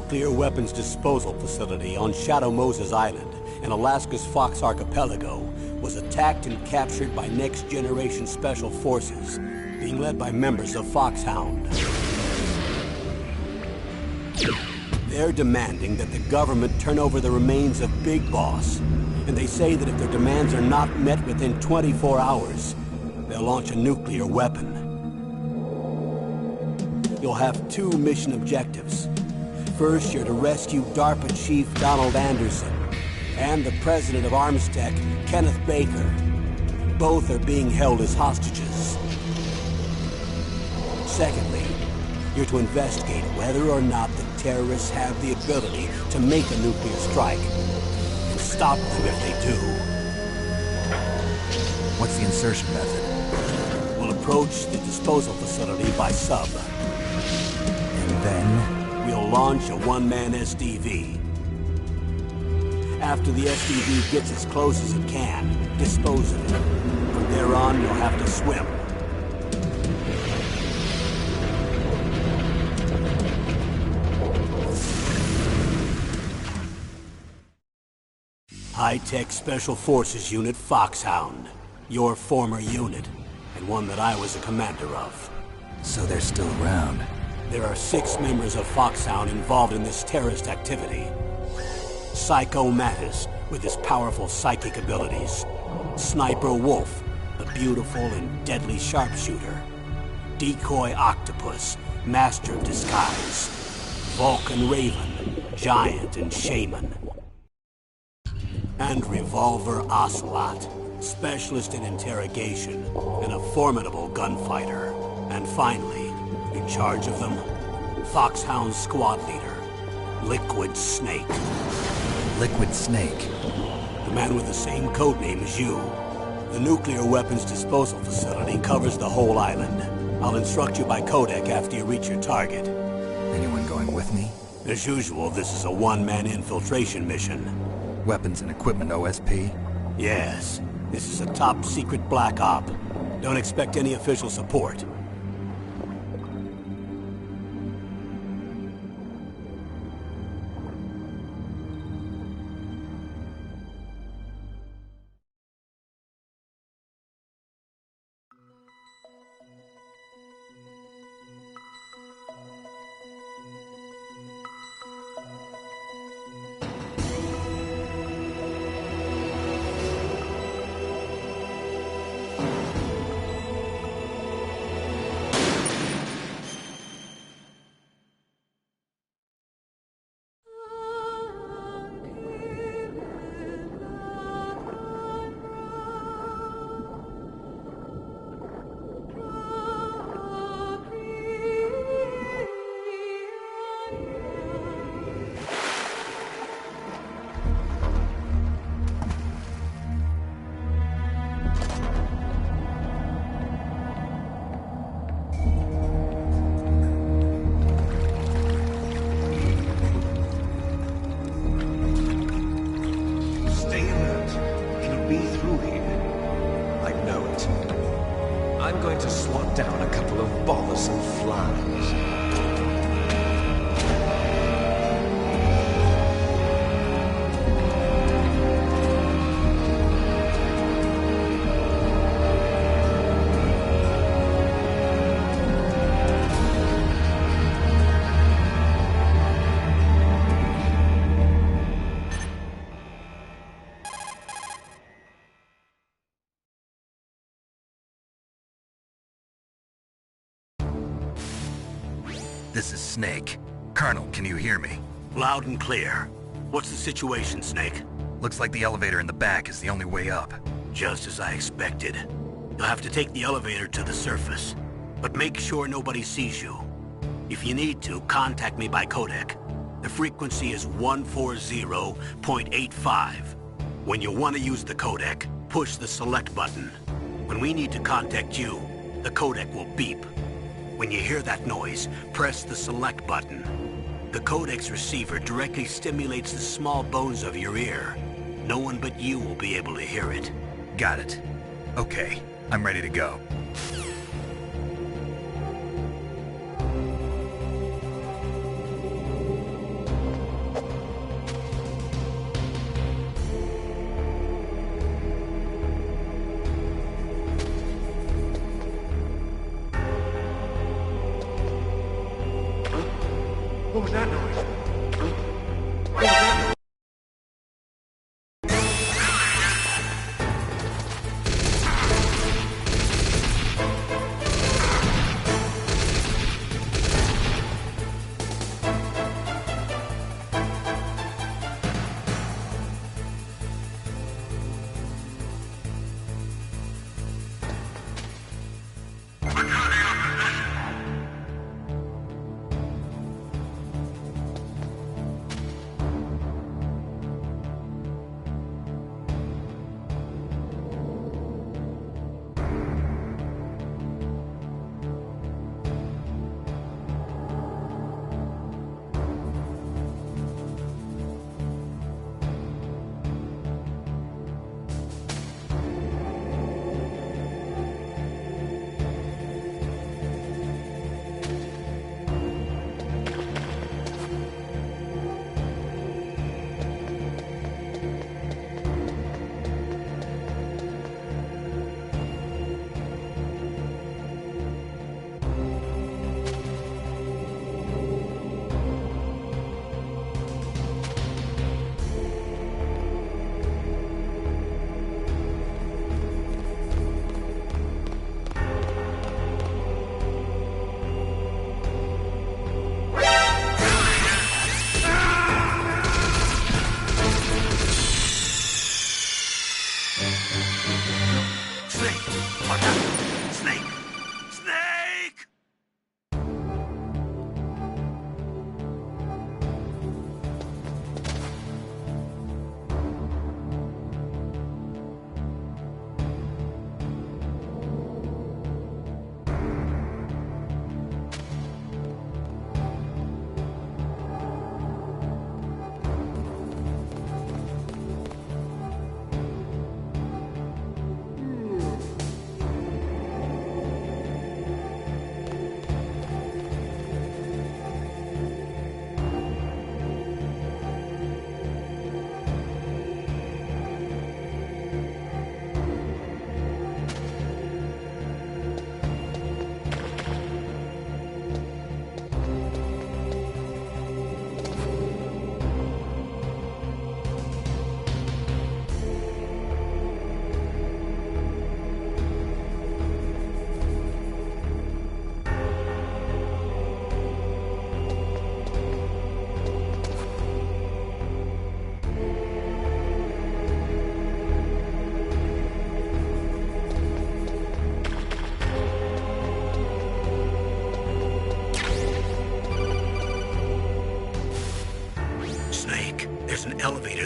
nuclear weapons disposal facility on Shadow Moses Island in Alaska's Fox Archipelago was attacked and captured by Next Generation Special Forces, being led by members of Foxhound. They're demanding that the government turn over the remains of Big Boss, and they say that if their demands are not met within 24 hours, they'll launch a nuclear weapon. You'll have two mission objectives. First, you're to rescue DARPA Chief Donald Anderson and the President of Armstech, Kenneth Baker. Both are being held as hostages. Secondly, you're to investigate whether or not the terrorists have the ability to make a nuclear strike, and stop them if they do. What's the insertion method? We'll approach the disposal facility by sub. And then? We'll launch a one-man SDV. After the SDV gets as close as it can, dispose of it. From there on, you'll have to swim. High-Tech Special Forces Unit Foxhound. Your former unit, and one that I was a commander of. So they're still around. There are 6 members of Foxhound involved in this terrorist activity. Psycho Mattis, with his powerful psychic abilities. Sniper Wolf, the beautiful and deadly sharpshooter. Decoy Octopus, master of disguise. Vulcan Raven, giant and shaman. And Revolver Ocelot, specialist in interrogation and a formidable gunfighter. And finally, in charge of them, Foxhound squad leader, Liquid Snake. Liquid Snake? The man with the same codename as you. The nuclear weapons disposal facility covers the whole island. I'll instruct you by codec after you reach your target. Anyone going with me? As usual, this is a one-man infiltration mission. Weapons and equipment OSP? Yes. This is a top-secret black op. Don't expect any official support. I'm going to swat down a couple of bothersome flies. This is Snake. Colonel, can you hear me? Loud and clear. What's the situation, Snake? Looks like the elevator in the back is the only way up. Just as I expected. You'll have to take the elevator to the surface. But make sure nobody sees you. If you need to, contact me by codec. The frequency is 140.85. When you want to use the codec, push the select button. When we need to contact you, the codec will beep. When you hear that noise, press the select button. The codec's receiver directly stimulates the small bones of your ear. No one but you will be able to hear it. Got it. Okay, I'm ready to go.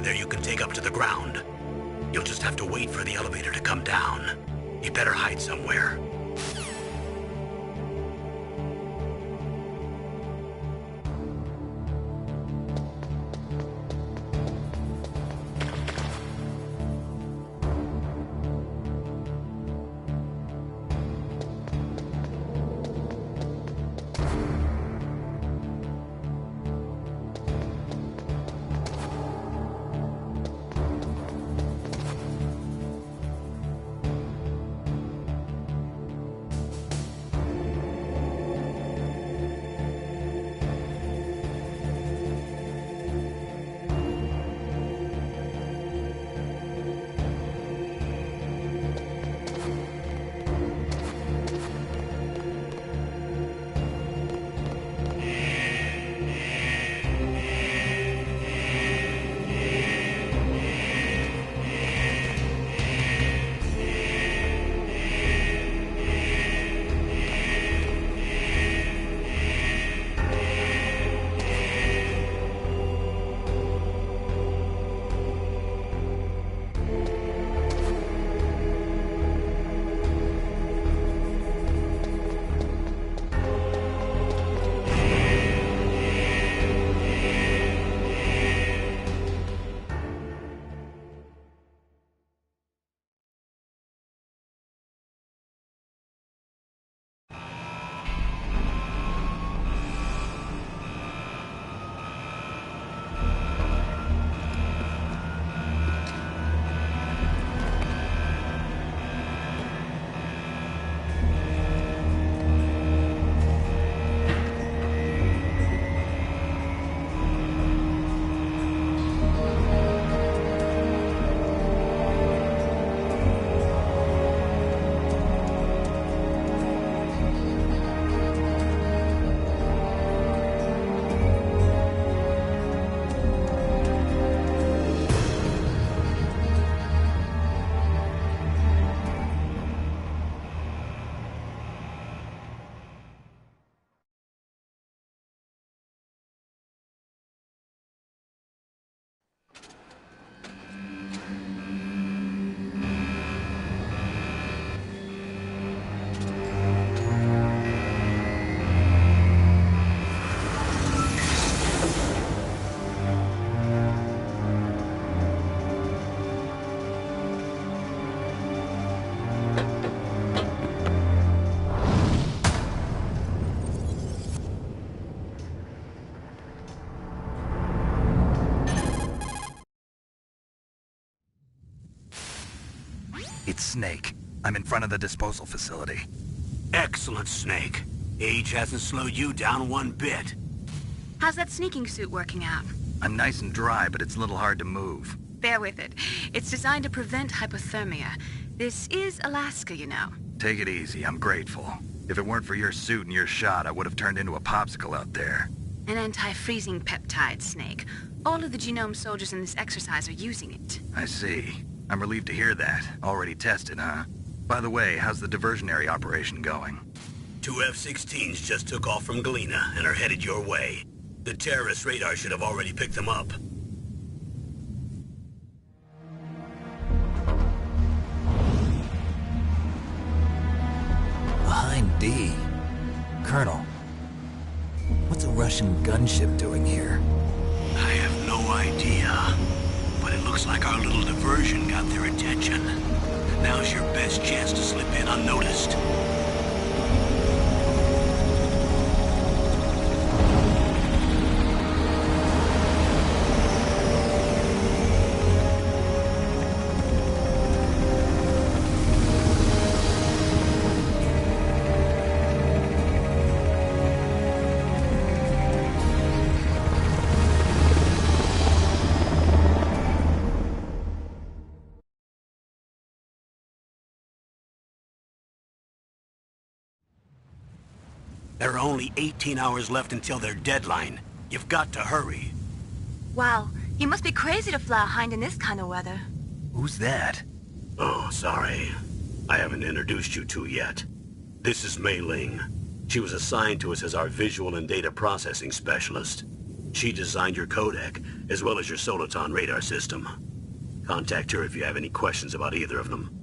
there you can take up to the ground. You'll just have to wait for the elevator to come down. You better hide somewhere. It's Snake. I'm in front of the disposal facility. Excellent, Snake. Age hasn't slowed you down one bit. How's that sneaking suit working out? I'm nice and dry, but it's a little hard to move. Bear with it. It's designed to prevent hypothermia. This is Alaska, you know. Take it easy, I'm grateful. If it weren't for your suit and your shot, I would have turned into a popsicle out there. An anti-freezing peptide, Snake. All of the genome soldiers in this exercise are using it. I see. I'm relieved to hear that. Already tested, huh? By the way, how's the diversionary operation going? 2 F-16s just took off from Galena and are headed your way. The terrorist radar should have already picked them up. Behind D. Colonel, what's a Russian gunship doing here? I have no idea. But it looks like our little diversion got their attention. Now's your best chance to slip in unnoticed. There are only 18 hours left until their deadline. You've got to hurry. Wow, you must be crazy to fly a Hind in this kind of weather. Who's that? Oh, sorry. I haven't introduced you to yet. This is Mei Ling. She was assigned to us as our visual and data processing specialist. She designed your codec, as well as your Soliton radar system. Contact her if you have any questions about either of them.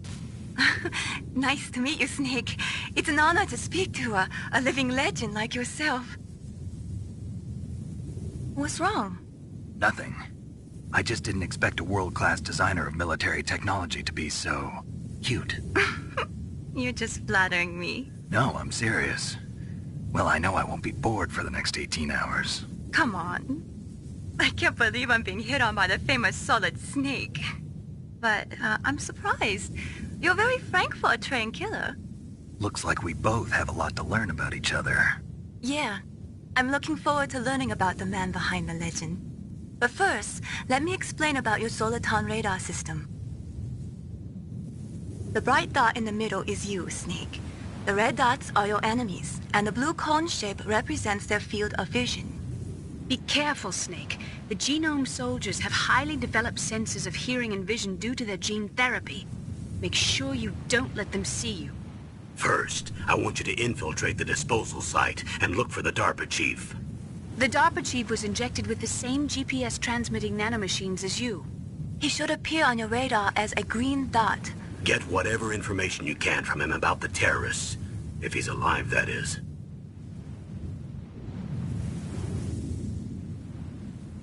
Nice to meet you, Snake. It's an honor to speak to a living legend like yourself. What's wrong? Nothing. I just didn't expect a world-class designer of military technology to be so... cute. You're just flattering me. No, I'm serious. Well, I know I won't be bored for the next 18 hours. Come on. I can't believe I'm being hit on by the famous Solid Snake. But I'm surprised. You're very frank for a trained killer. Looks like we both have a lot to learn about each other. Yeah. I'm looking forward to learning about the man behind the legend. But first, let me explain about your Soliton radar system. The bright dot in the middle is you, Snake. The red dots are your enemies, and the blue cone shape represents their field of vision. Be careful, Snake. The genome soldiers have highly developed senses of hearing and vision due to their gene therapy. Make sure you don't let them see you. First, I want you to infiltrate the disposal site and look for the DARPA chief. The DARPA chief was injected with the same GPS-transmitting nanomachines as you. He should appear on your radar as a green dot. Get whatever information you can from him about the terrorists. If he's alive, that is.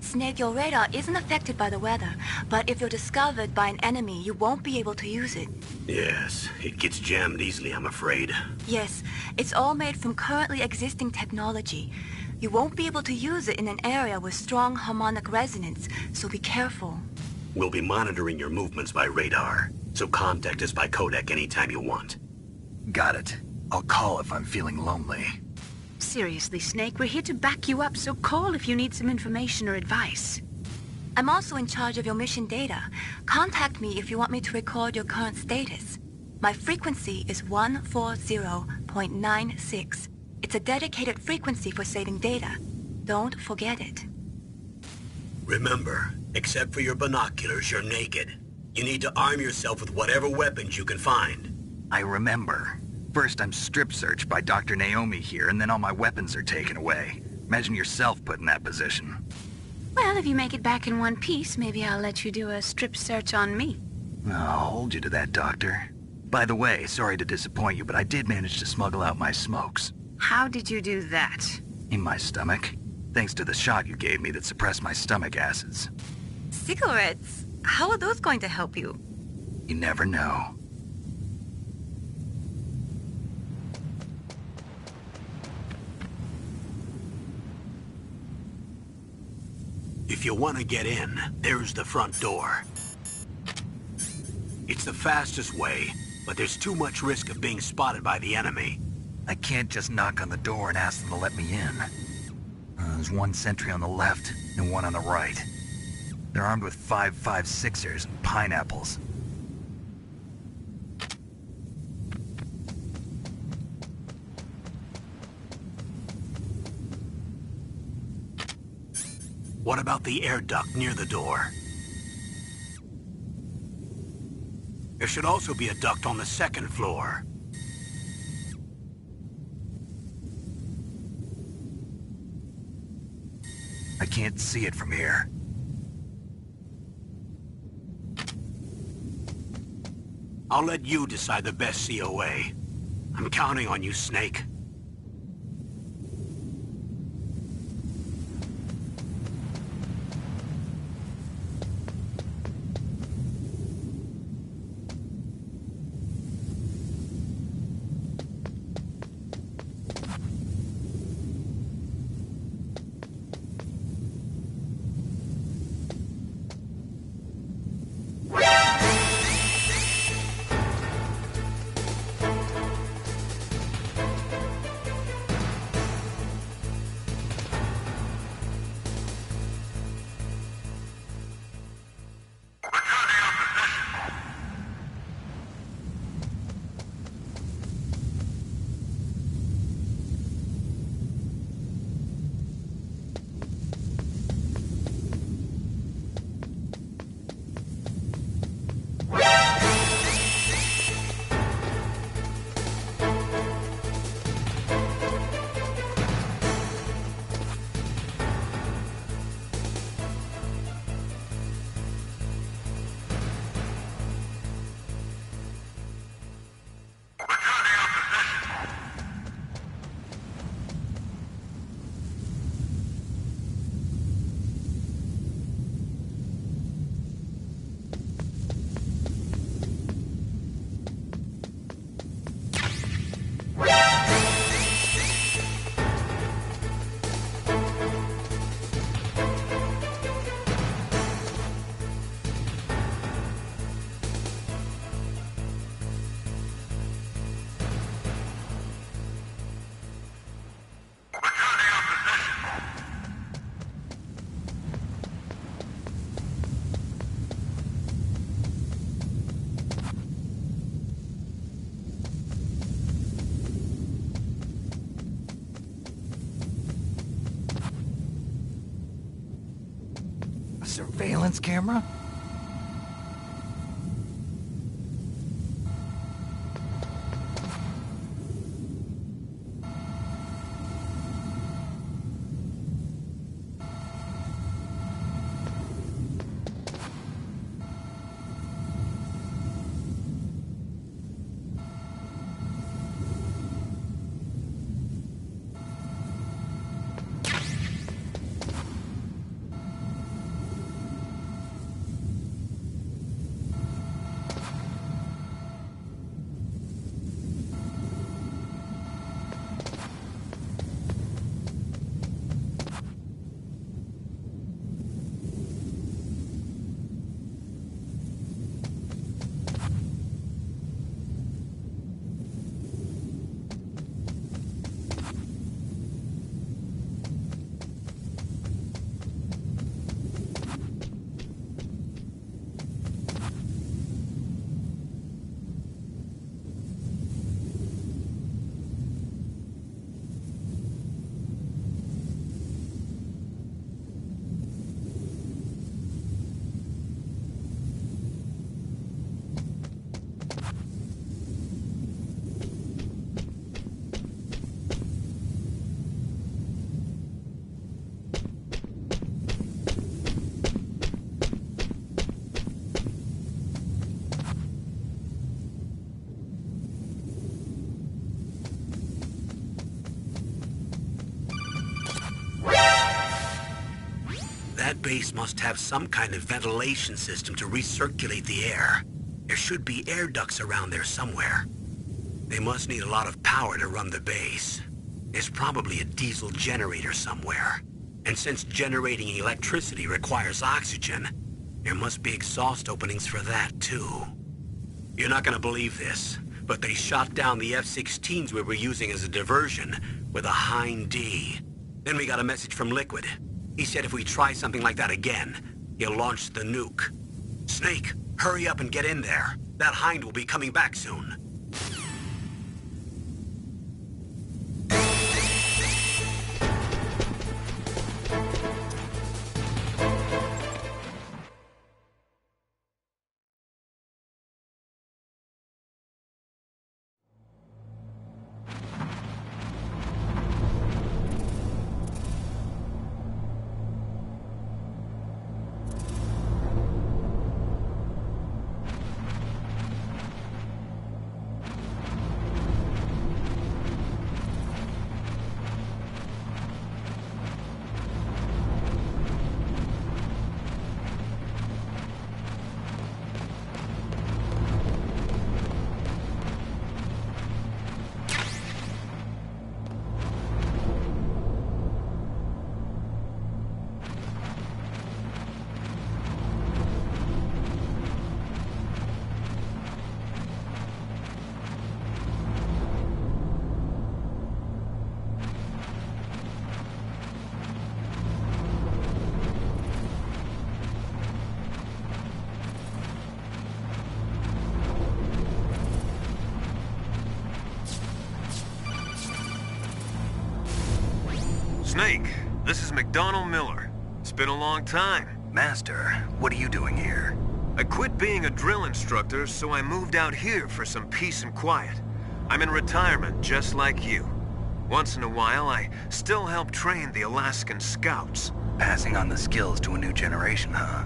Snake, your radar isn't affected by the weather, but if you're discovered by an enemy, you won't be able to use it. Yes, it gets jammed easily, I'm afraid. Yes, it's all made from currently existing technology. You won't be able to use it in an area with strong harmonic resonance, so be careful. We'll be monitoring your movements by radar, so contact us by codec anytime you want. Got it. I'll call if I'm feeling lonely. Seriously, Snake, we're here to back you up, so call if you need some information or advice. I'm also in charge of your mission data. Contact me if you want me to record your current status. My frequency is 140.96. It's a dedicated frequency for saving data. Don't forget it. Remember, except for your binoculars, you're naked. You need to arm yourself with whatever weapons you can find. I remember. First, I'm strip-searched by Dr. Naomi here, and then all my weapons are taken away. Imagine yourself put in that position. Well, if you make it back in one piece, maybe I'll let you do a strip search on me. I'll hold you to that, Doctor. By the way, sorry to disappoint you, but I did manage to smuggle out my smokes. How did you do that? In my stomach. Thanks to the shot you gave me that suppressed my stomach acids. Cigarettes? How are those going to help you? You never know. If you want to get in, there's the front door. It's the fastest way, but there's too much risk of being spotted by the enemy. I can't just knock on the door and ask them to let me in. There's one sentry on the left and one on the right. They're armed with 5.56ers and pineapples. What about the air duct near the door? There should also be a duct on the second floor. I can't see it from here. I'll let you decide the best COA. I'm counting on you, Snake. surveillance camera? That base must have some kind of ventilation system to recirculate the air. There should be air ducts around there somewhere. They must need a lot of power to run the base. There's probably a diesel generator somewhere. And since generating electricity requires oxygen, there must be exhaust openings for that too. You're not gonna believe this, but they shot down the F-16s we were using as a diversion with a Hind D. Then we got a message from Liquid. He said if we try something like that again, he'll launch the nuke. Snake, hurry up and get in there. That Hind will be coming back soon. Snake, this is McDonald Miller. It's been a long time. Master, what are you doing here? I quit being a drill instructor, so I moved out here for some peace and quiet. I'm in retirement, just like you. Once in a while, I still help train the Alaskan Scouts. Passing on the skills to a new generation, huh?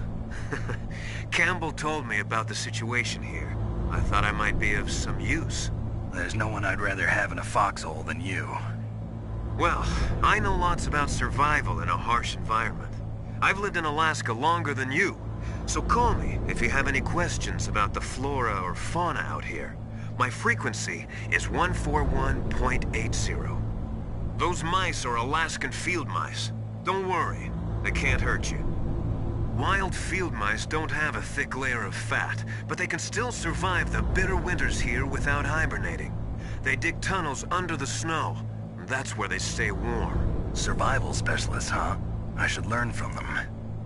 Campbell told me about the situation here. I thought I might be of some use. There's no one I'd rather have in a foxhole than you. Well, I know lots about survival in a harsh environment. I've lived in Alaska longer than you, so call me if you have any questions about the flora or fauna out here. My frequency is 141.80. Those mice are Alaskan field mice. Don't worry, they can't hurt you. Wild field mice don't have a thick layer of fat, but they can still survive the bitter winters here without hibernating. They dig tunnels under the snow. That's where they stay warm. Survival specialists, huh? I should learn from them.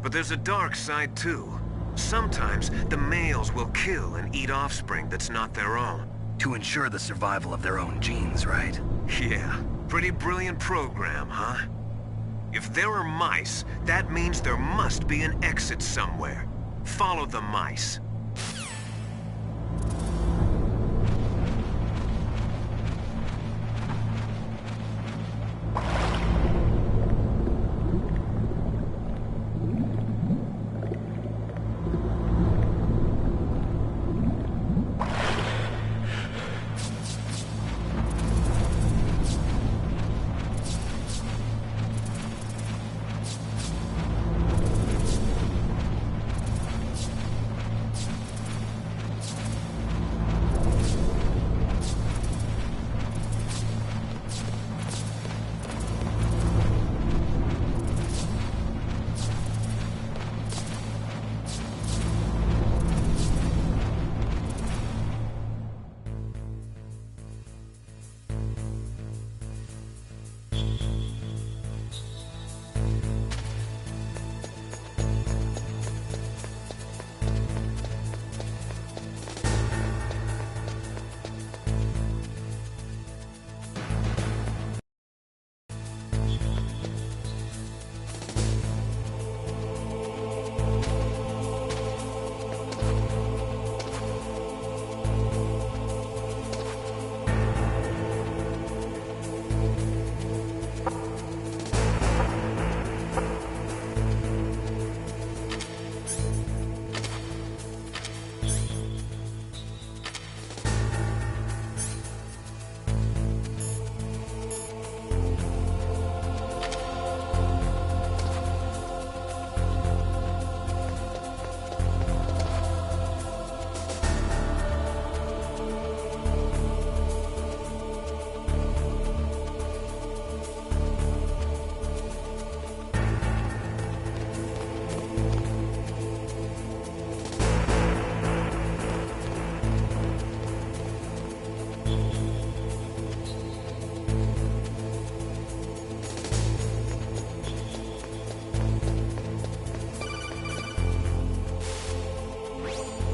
But there's a dark side too. Sometimes the males will kill and eat offspring that's not their own. To ensure the survival of their own genes, right? Yeah, pretty brilliant program, huh? If there are mice, that means there must be an exit somewhere. Follow the mice.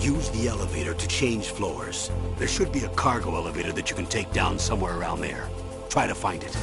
Use the elevator to change floors. There should be a cargo elevator that you can take down somewhere around there. Try to find it.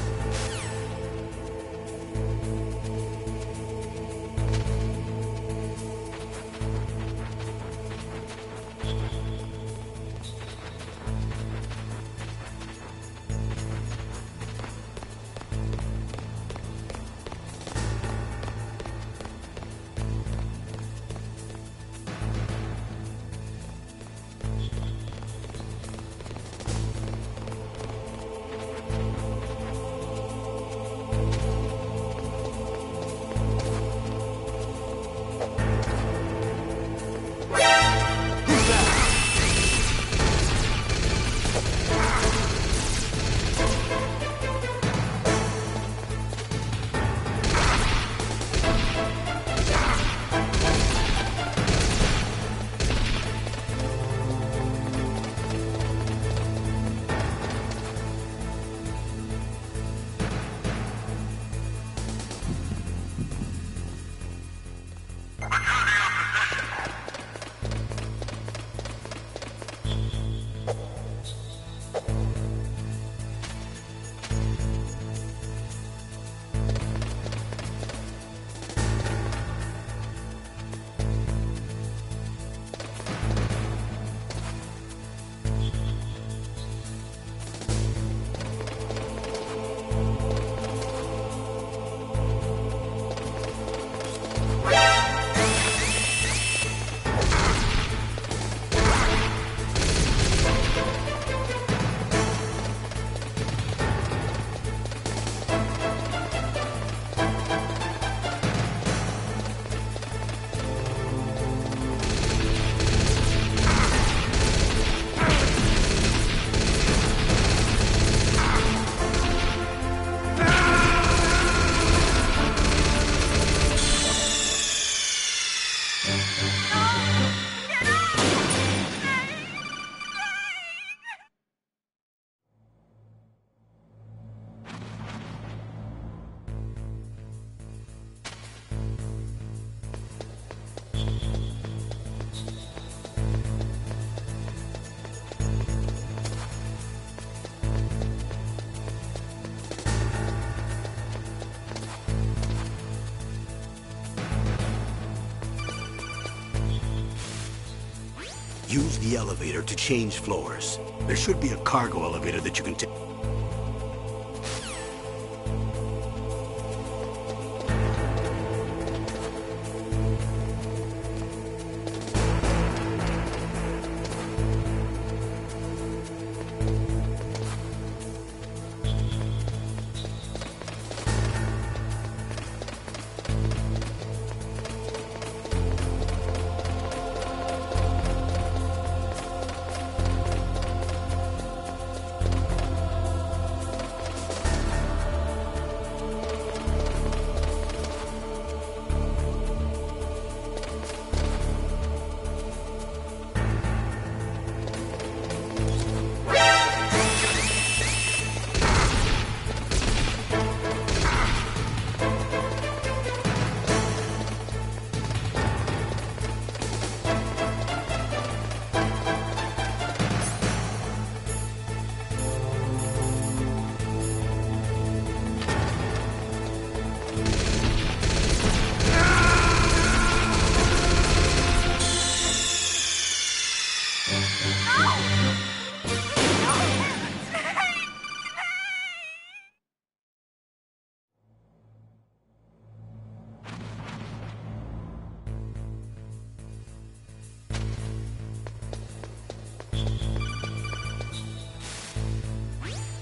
Use the elevator to change floors. There should be a cargo elevator that you can take.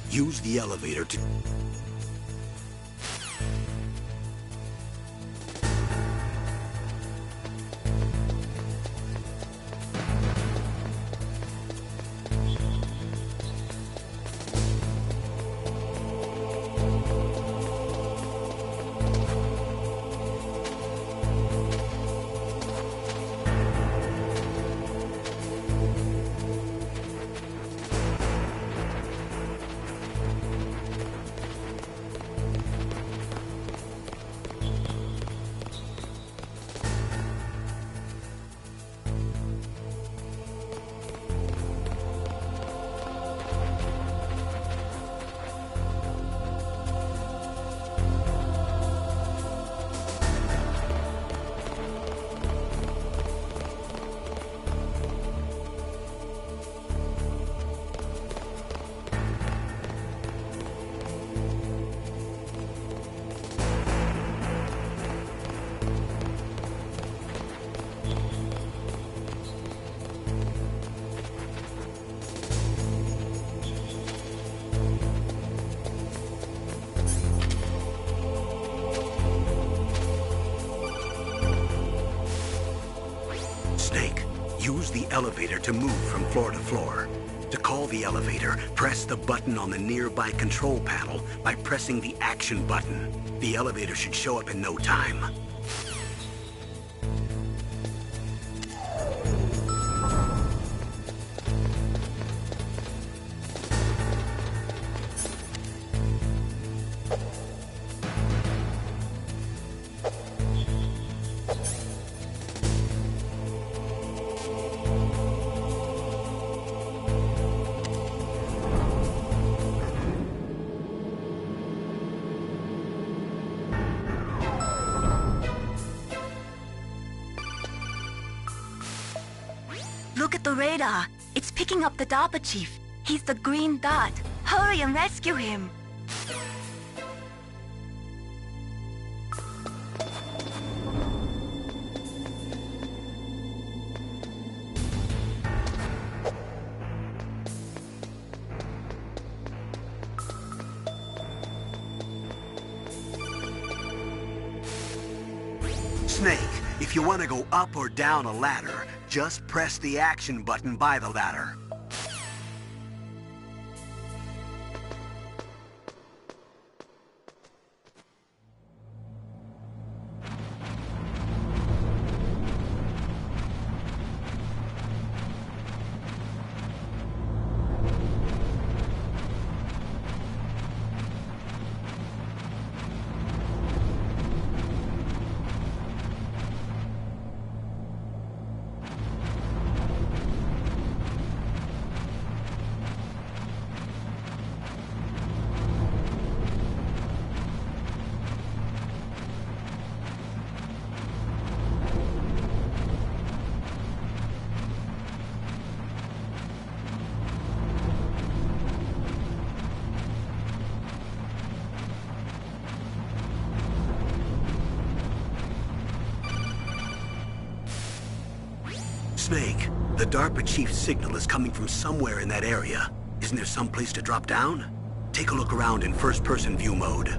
Use the elevator to... Snake, use the elevator to move from floor to floor. To call the elevator, press the button on the nearby control panel by pressing the action button. The elevator should show up in no time. Look at the radar. It's picking up the DARPA chief. He's the green dot. Hurry and rescue him. Snake, if you want to go up or down a ladder, just press the action button by the ladder. Snake, the DARPA chief's signal is coming from somewhere in that area. Isn't there some place to drop down? Take a look around in first-person view mode.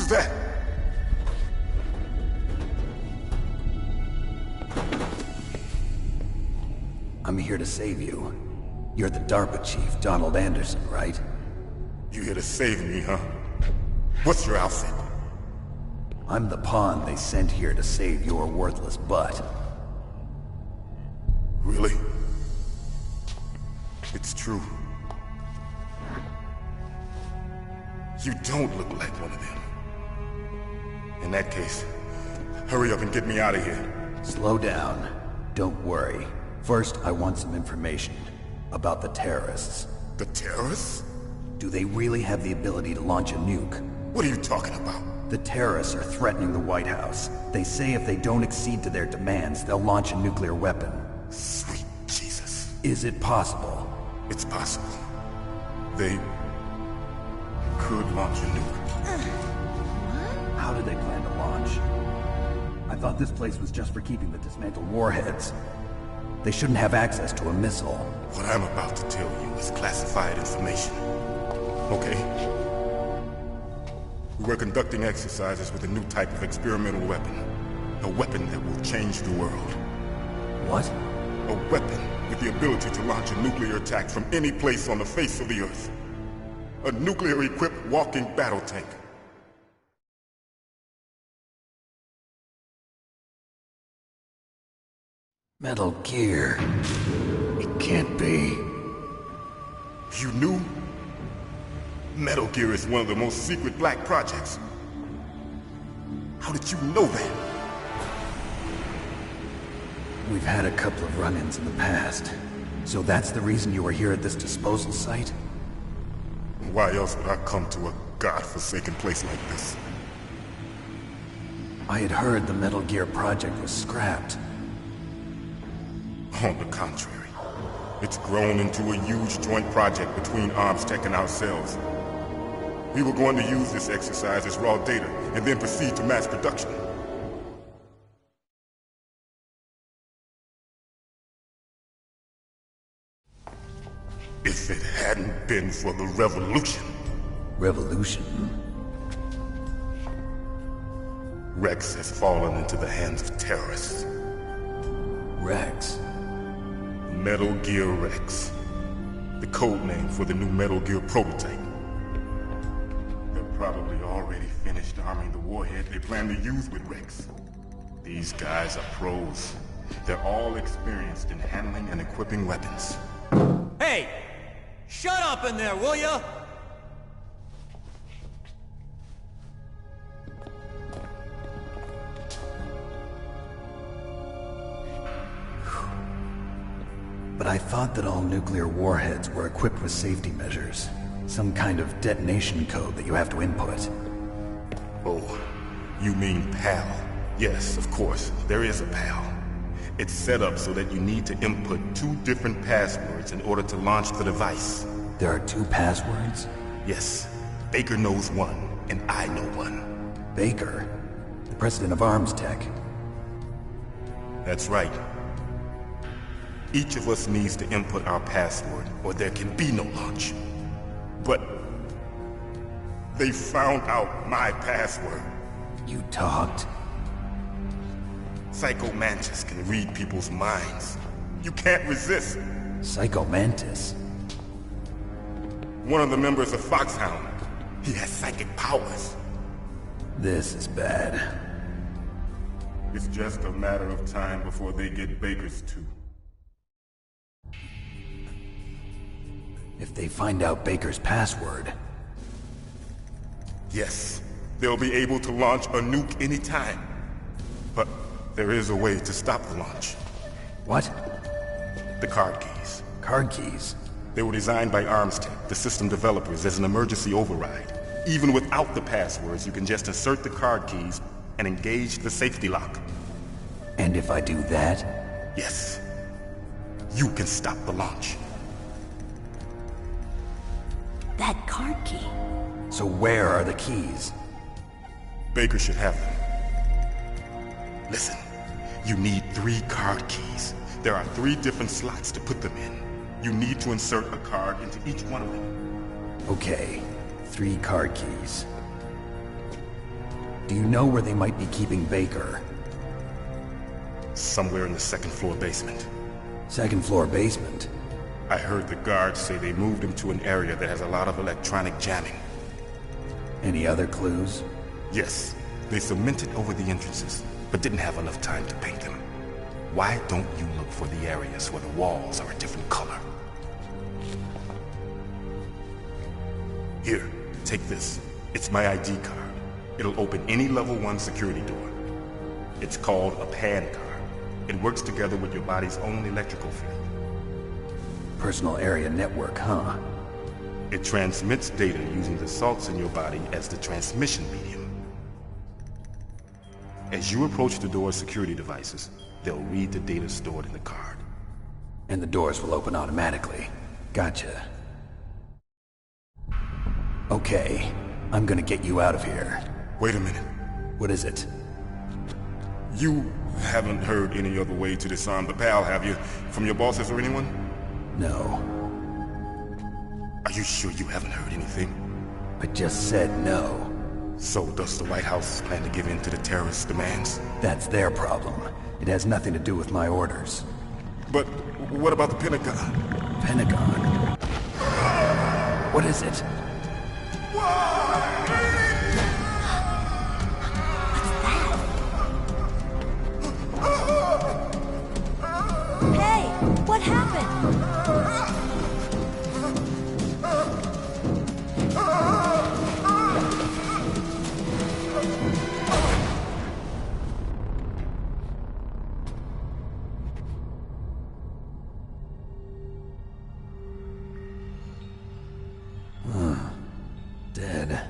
that? I'm here to save you. You're the DARPA chief, Donald Anderson, right? You here to save me, huh? What's your outfit? I'm the pawn they sent here to save your worthless butt. Really? It's true. You don't look like one of them. In that case, hurry up and get me out of here. Slow down. Don't worry. First, I want some information about the terrorists. The terrorists? Do they really have the ability to launch a nuke? What are you talking about? The terrorists are threatening the White House. They say if they don't accede to their demands, they'll launch a nuclear weapon. Sweet Jesus. Is it possible? It's possible. They could launch a nuke. How did they plan to launch? I thought this place was just for keeping the dismantled warheads. They shouldn't have access to a missile. What I'm about to tell you is classified information. Okay? We're conducting exercises with a new type of experimental weapon. A weapon that will change the world. What? A weapon with the ability to launch a nuclear attack from any place on the face of the Earth. A nuclear-equipped walking battle tank. Metal Gear. It can't be. You knew? Metal Gear is one of the most secret black projects. How did you know that? We've had a couple of run-ins in the past. So that's the reason you were here at this disposal site? Why else would I come to a godforsaken place like this? I had heard the Metal Gear project was scrapped. On the contrary, it's grown into a huge joint project between ArmsTech and ourselves. We were going to use this exercise as raw data and then proceed to mass production. If it hadn't been for the revolution. Revolution? Rex has fallen into the hands of terrorists. Rex? Metal Gear Rex. The code name for the new Metal Gear prototype. They're probably already finished arming the warhead they plan to use with Rex. These guys are pros. They're all experienced in handling and equipping weapons. Hey! Shut up in there, will ya? But I thought that all nuclear warheads were equipped with safety measures. Some kind of detonation code that you have to input. Oh, you mean PAL? Yes, of course, there is a PAL. It's set up so that you need to input 2 different passwords in order to launch the device. There are 2 passwords? Yes. Baker knows one, and I know one. Baker? The president of ArmsTech? That's right. Each of us needs to input our password, or there can be no launch. But they found out my password. You talked? Psycho Mantis can read people's minds. You can't resist. Psycho Mantis? One of the members of Foxhound. He has psychic powers. This is bad. It's just a matter of time before they get Baker's too. If they find out Baker's password... Yes, they'll be able to launch a nuke anytime. But there is a way to stop the launch. What? The card keys. Card keys? They were designed by ArmsTech, the system developers, as an emergency override. Even without the passwords, you can just insert the card keys and engage the safety lock. And if I do that? Yes. You can stop the launch. That card key. So where are the keys? Baker should have them. Listen, you need 3 card keys. There are 3 different slots to put them in. You need to insert a card into each one of them. Okay, 3 card keys. Do you know where they might be keeping Baker? Somewhere in the 2nd floor basement. 2nd floor basement? I heard the guards say they moved him to an area that has a lot of electronic jamming. Any other clues? Yes. They cemented over the entrances, but didn't have enough time to paint them. Why don't you look for the areas where the walls are a different color? Here, take this. It's my ID card. It'll open any level 1 security door. It's called a PAN card. It works together with your body's own electrical field. Personal area network, huh? It transmits data using the salts in your body as the transmission medium. As you approach the door's security devices, they'll read the data stored in the card. And the doors will open automatically. Gotcha. Okay, I'm gonna get you out of here. Wait a minute. What is it? You haven't heard any other way to disarm the PAL, have you? From your bosses or anyone? No. Are you sure you haven't heard anything? I just said no. So does the White House plan to give in to the terrorists' demands? That's their problem. It has nothing to do with my orders. But what about the Pentagon? Pentagon? What is it? Hey, what happened? Dead.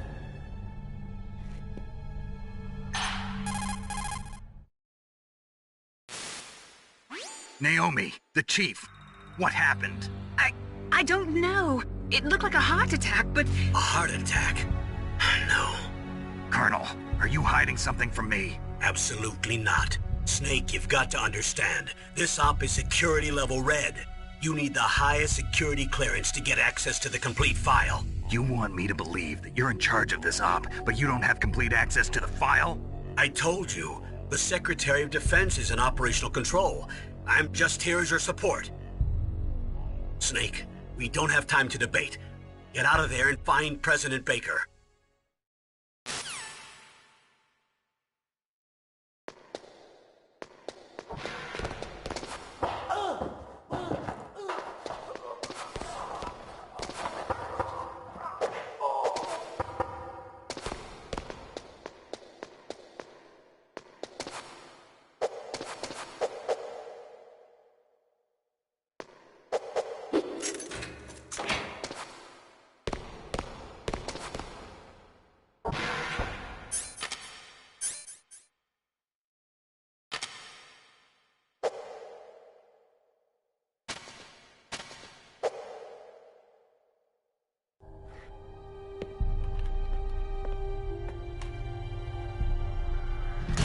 Naomi, the chief. What happened? I don't know. It looked like a heart attack, but... A heart attack? No. Colonel, are you hiding something from me? Absolutely not. Snake, you've got to understand. This op is security level red. You need the highest security clearance to get access to the complete file. You want me to believe that you're in charge of this op, but you don't have complete access to the file? I told you, the Secretary of Defense is in operational control. I'm just here as your support. Snake, we don't have time to debate. Get out of there and find President Baker.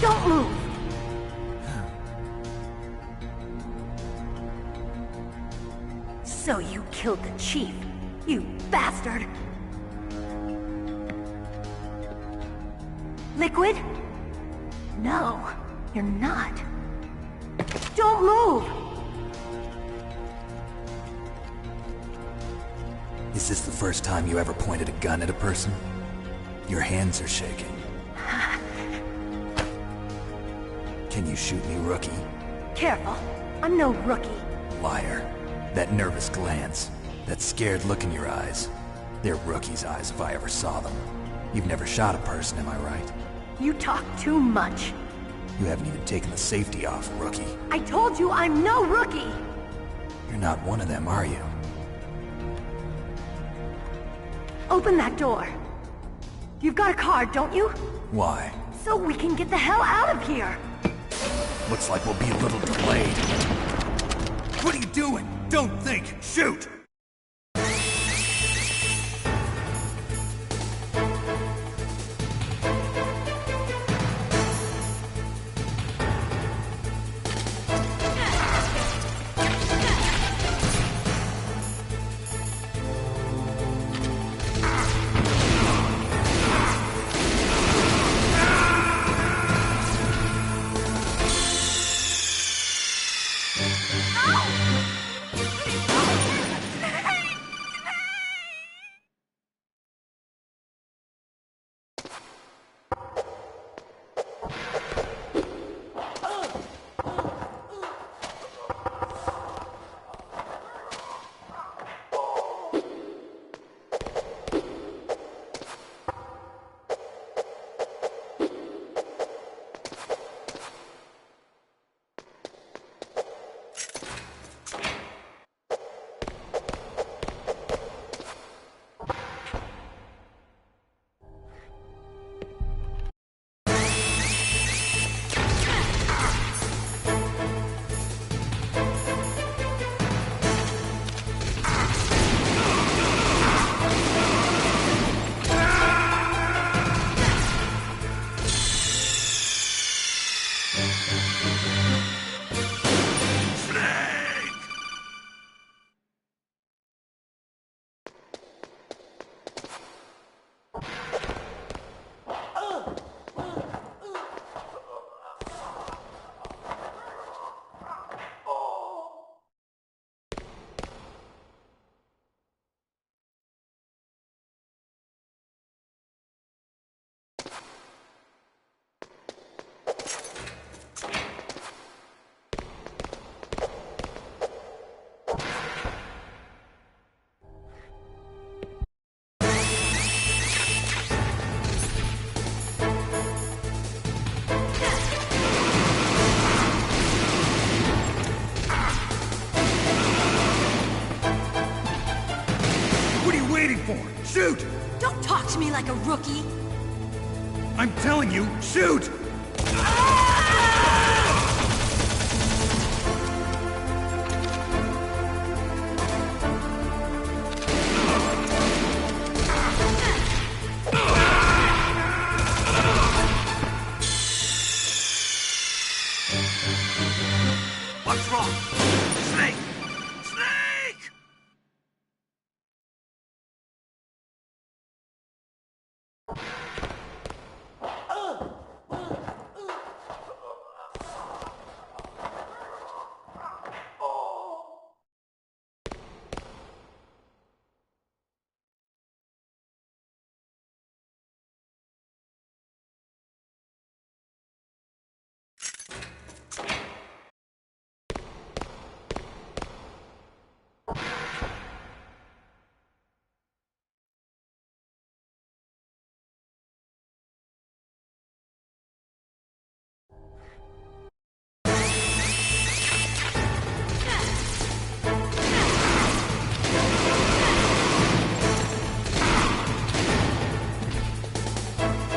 Don't move! So you killed the chief, you bastard! Liquid? No, you're not. Don't move! Is this the first time you ever pointed a gun at a person? Your hands are shaking. Can you shoot me, rookie? Careful, I'm no rookie. Liar. That nervous glance, that scared look in your eyes. They're rookie's eyes if I ever saw them. You've never shot a person, am I right? You talk too much. You haven't even taken the safety off, rookie. I told you I'm no rookie! You're not one of them, are you? Open that door. You've got a card, don't you? Why? So we can get the hell out of here! Looks like we'll be a little delayed. What are you doing? Don't think! Shoot! shoot! Don't talk to me like a rookie! I'm telling you, shoot! What's wrong? Snake! Snake!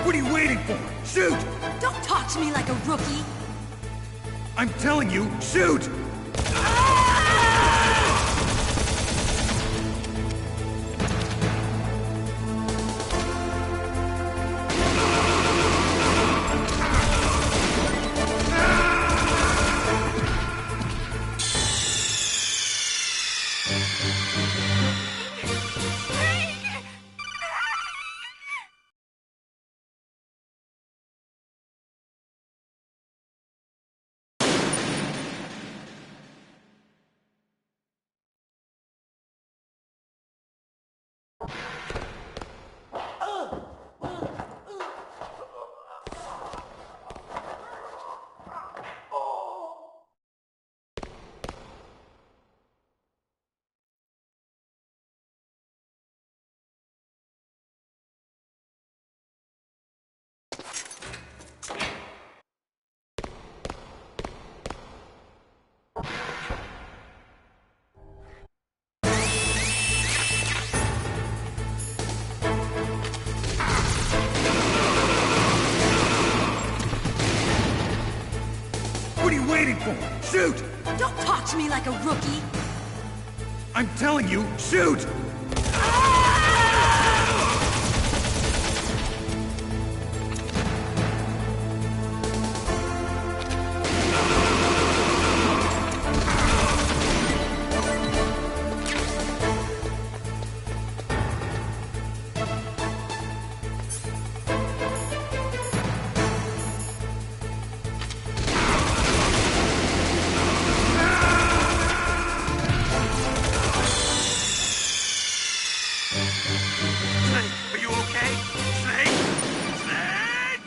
What are you waiting for? Shoot! Don't talk to me like a rookie! I'm telling you, shoot! What are you waiting for? Shoot! Don't talk to me like a rookie! I'm telling you, shoot! Snake, are you okay? Snake! Snake!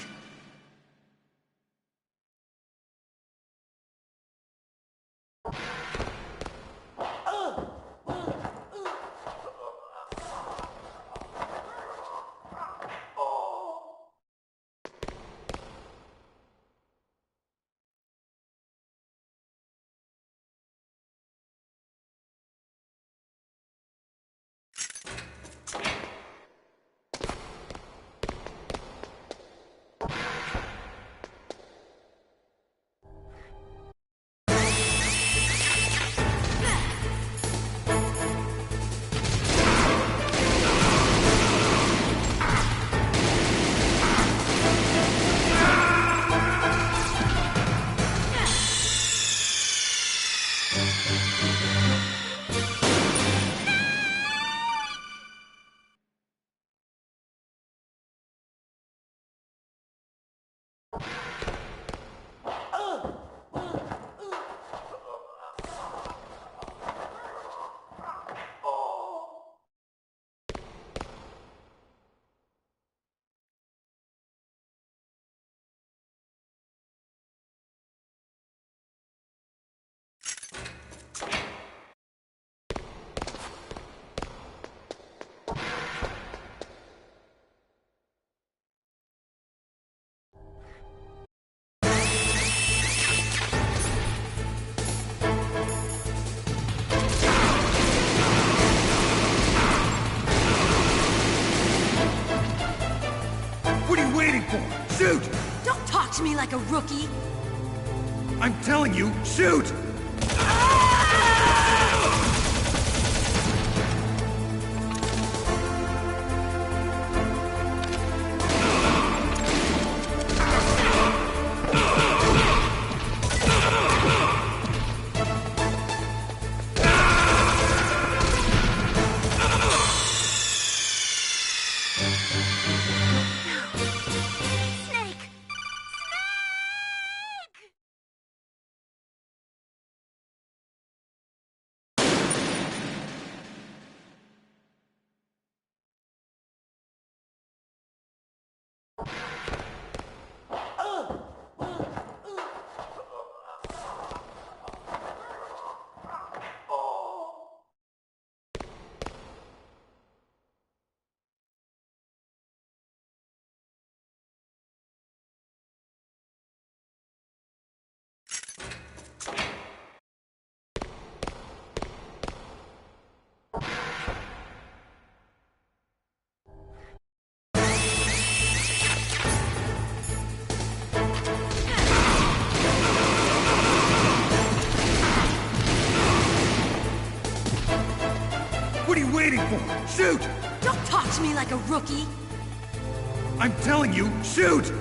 for? Shoot! Don't talk to me like a rookie! I'm telling you, shoot! What are you waiting for? Shoot! Don't talk to me like a rookie! I'm telling you, shoot!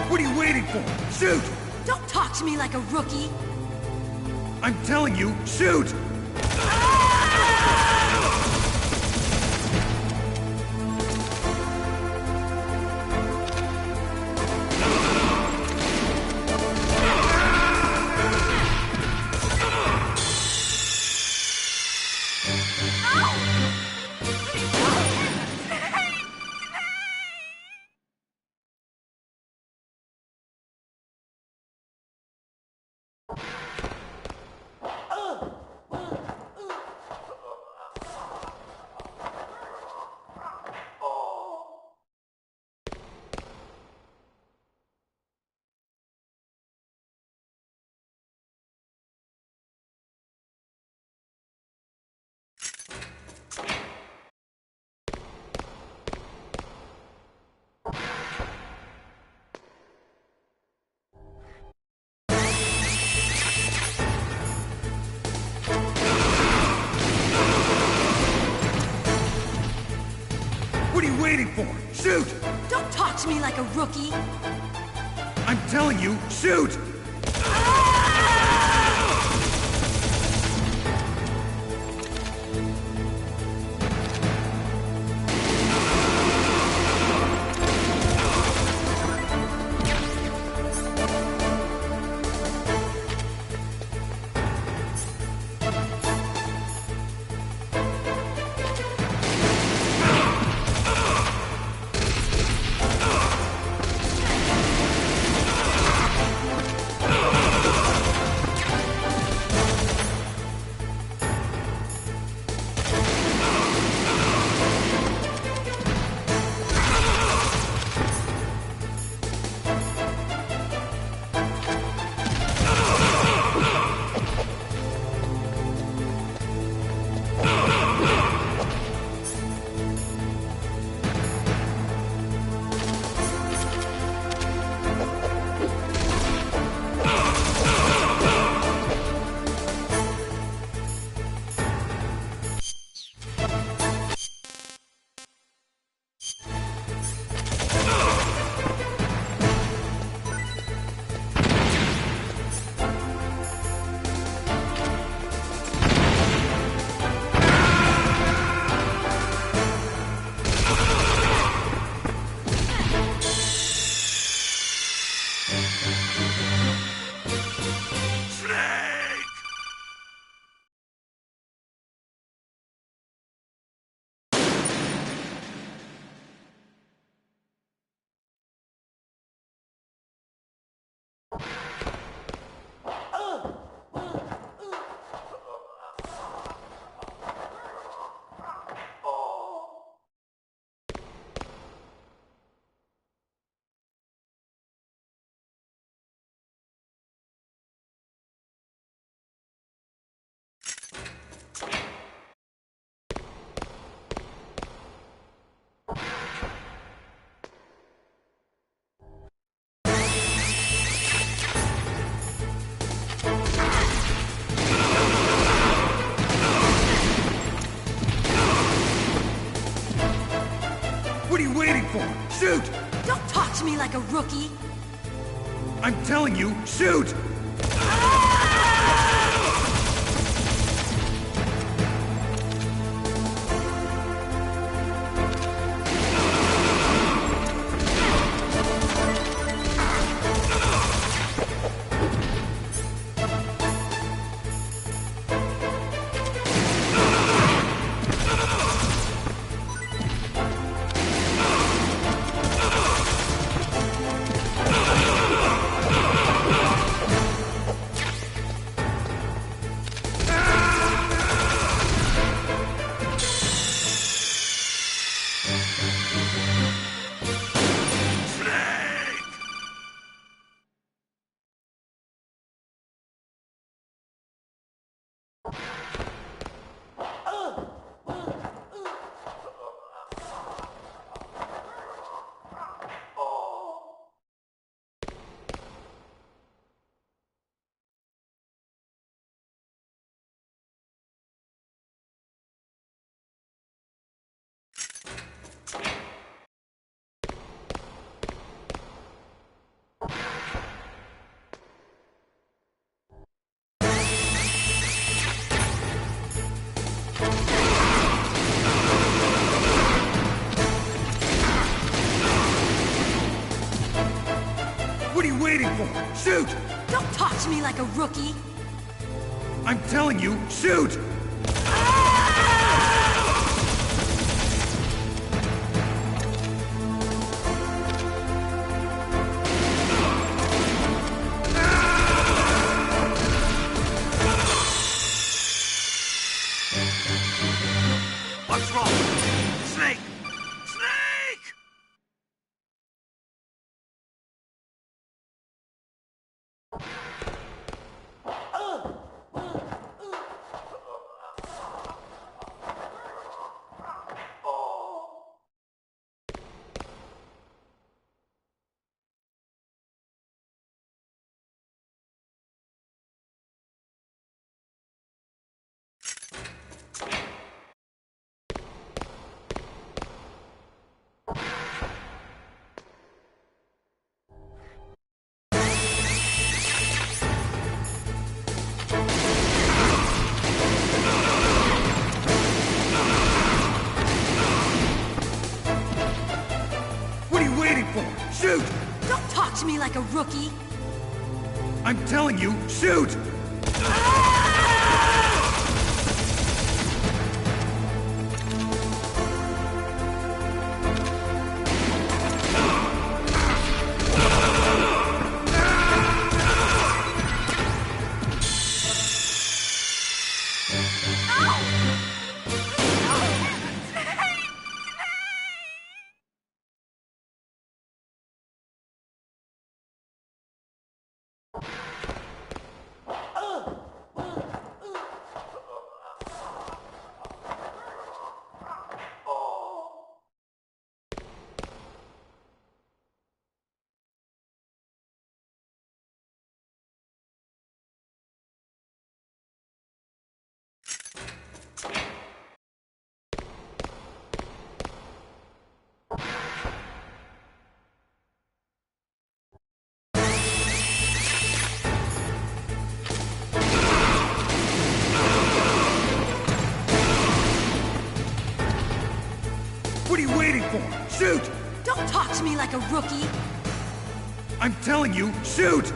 What are you waiting for? Shoot! Don't talk to me like a rookie! I'm telling you, shoot! What are you waiting for? Shoot! Don't talk to me like a rookie! I'm telling you, shoot! like a rookie? I'm telling you, shoot! What are you waiting for? Shoot! Don't talk to me like a rookie! I'm telling you, shoot! What's wrong? Snake! Snake! What are you waiting for? Shoot! Don't talk to me like a rookie! I'm telling you, shoot! What are you waiting for? Shoot! Don't talk to me like a rookie! I'm telling you, shoot!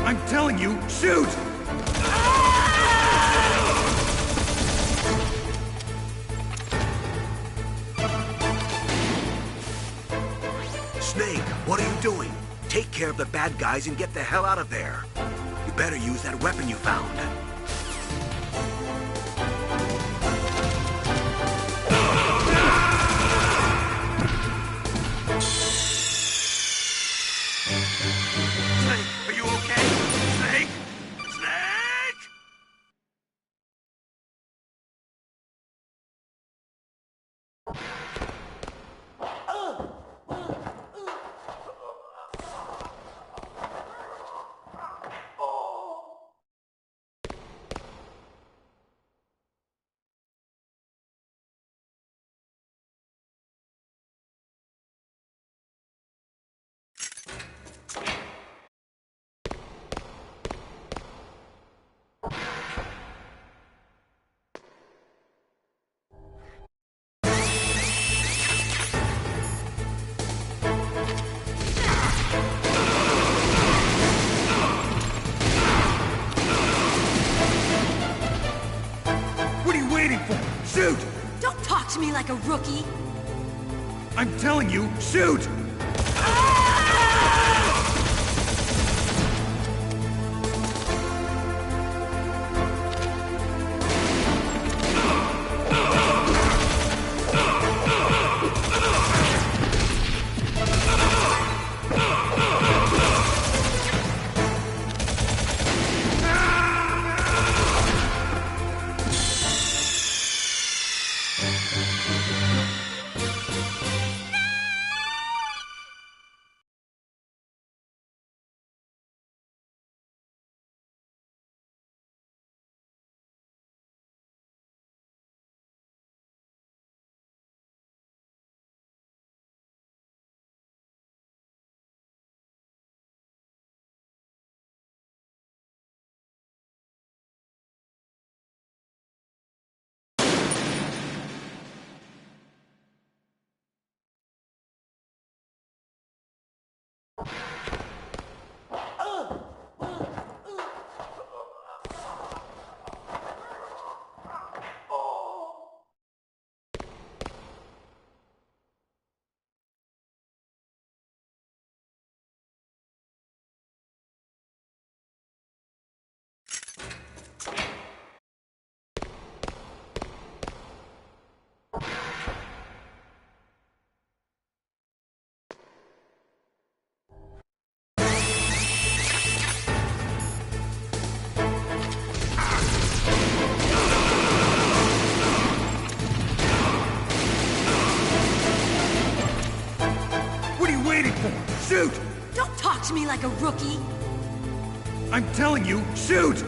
I'm telling you, shoot! Snake, what are you doing? Take care of the bad guys and get the hell out of there. You better use that weapon you found. Snake, are you okay? Snake? Snake! What are you waiting for? Shoot! Don't talk to me like a rookie! I'm telling you, shoot! Shoot! Don't talk to me like a rookie! I'm telling you, shoot!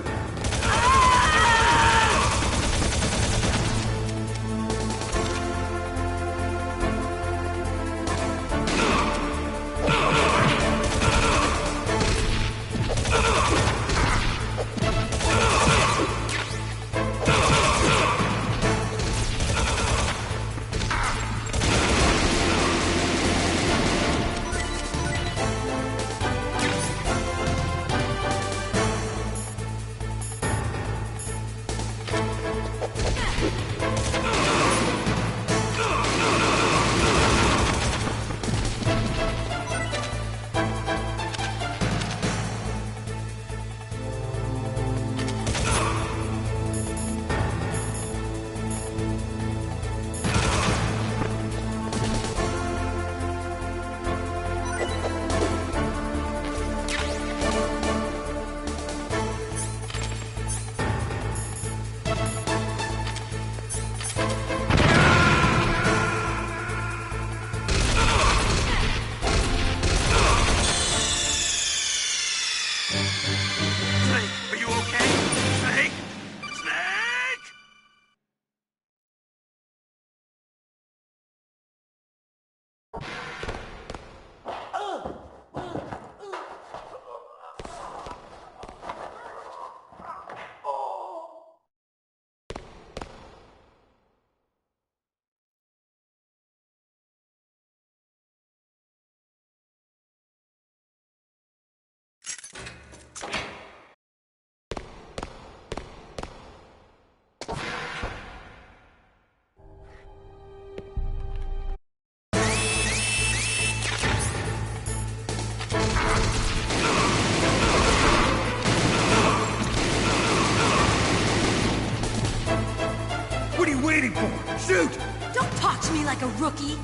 waiting for? Shoot! Don't talk to me like a rookie!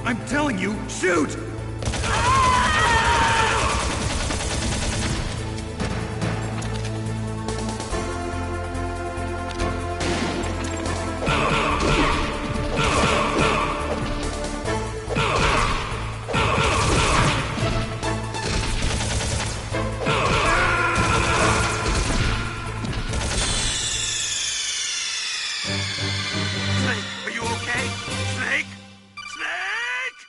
I'm telling you, shoot! Snake, are you okay? Snake? Snake!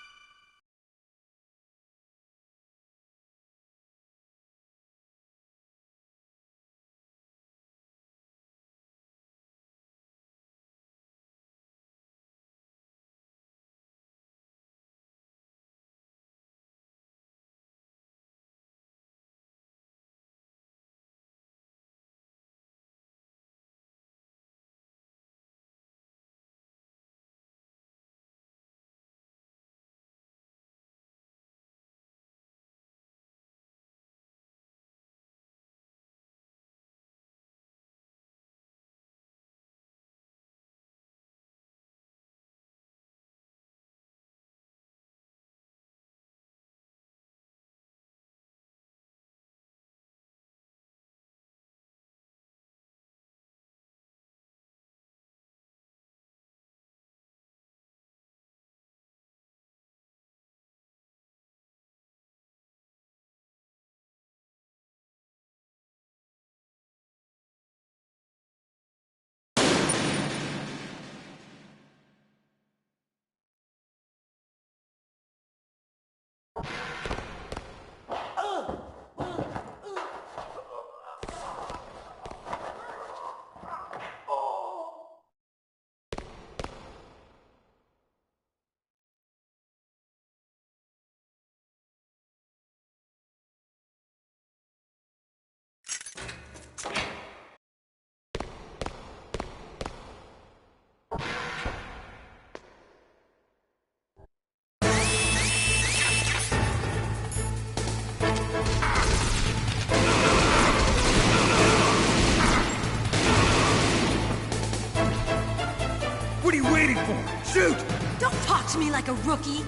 What are you waiting for? Shoot! Don't talk to me like a rookie!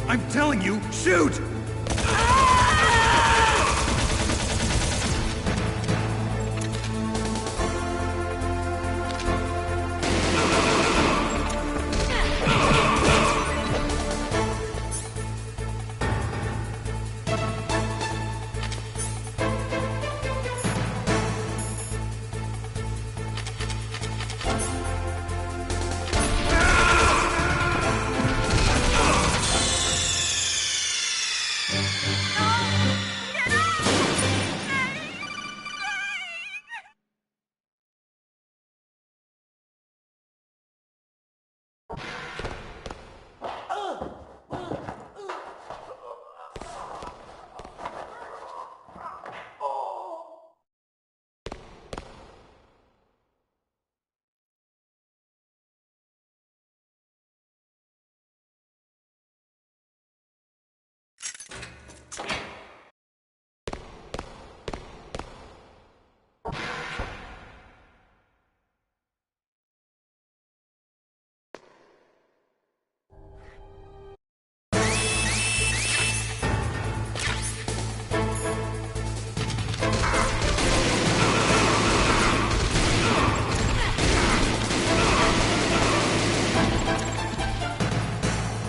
I'm telling you, shoot!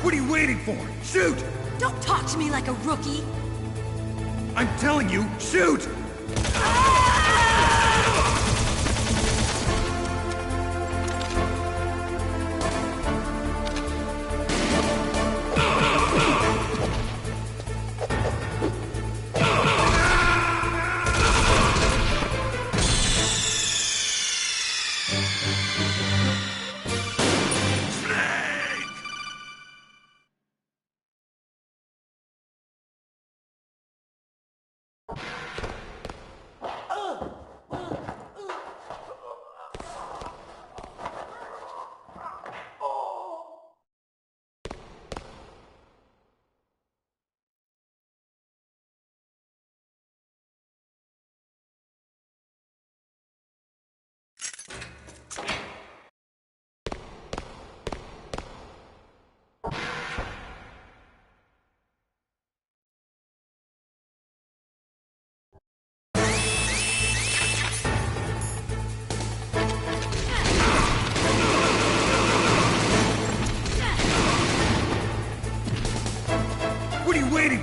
What are you waiting for? Shoot! Don't talk to me like a rookie! I'm telling you, shoot!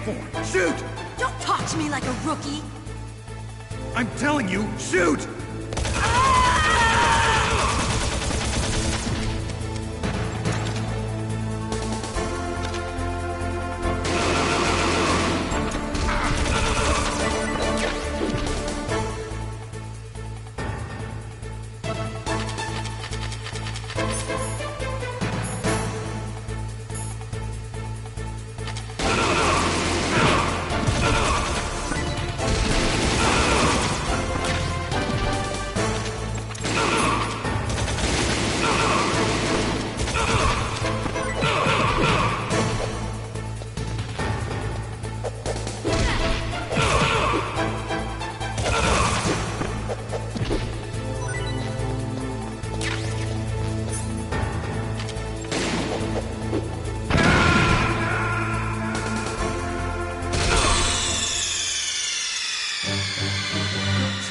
for? Shoot! Don't talk to me like a rookie! I'm telling you, shoot!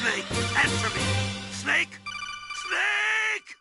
Snake, answer me! Snake! Snake!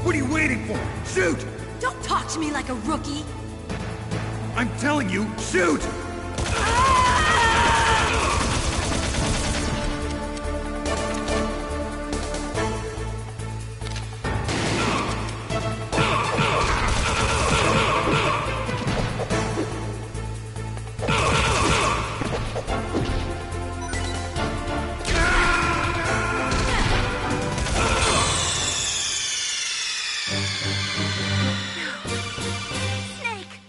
What are you waiting for? Shoot! Don't talk to me like a rookie! I'm telling you, shoot! Snake!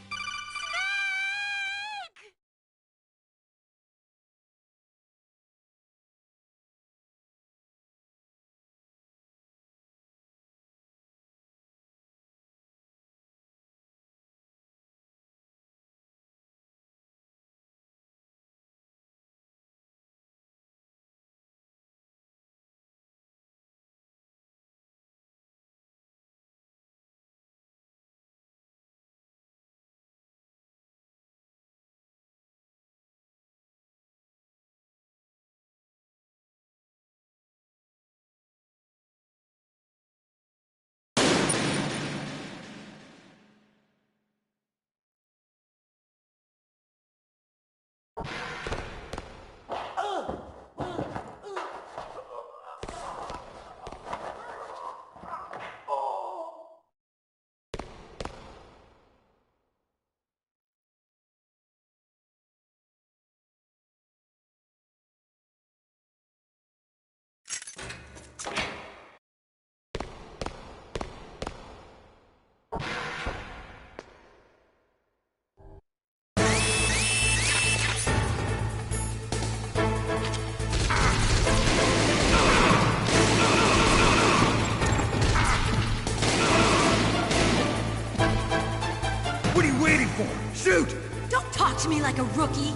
What are you waiting for? Shoot! Don't talk to me like a rookie!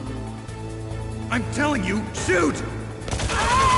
I'm telling you, shoot! Ah!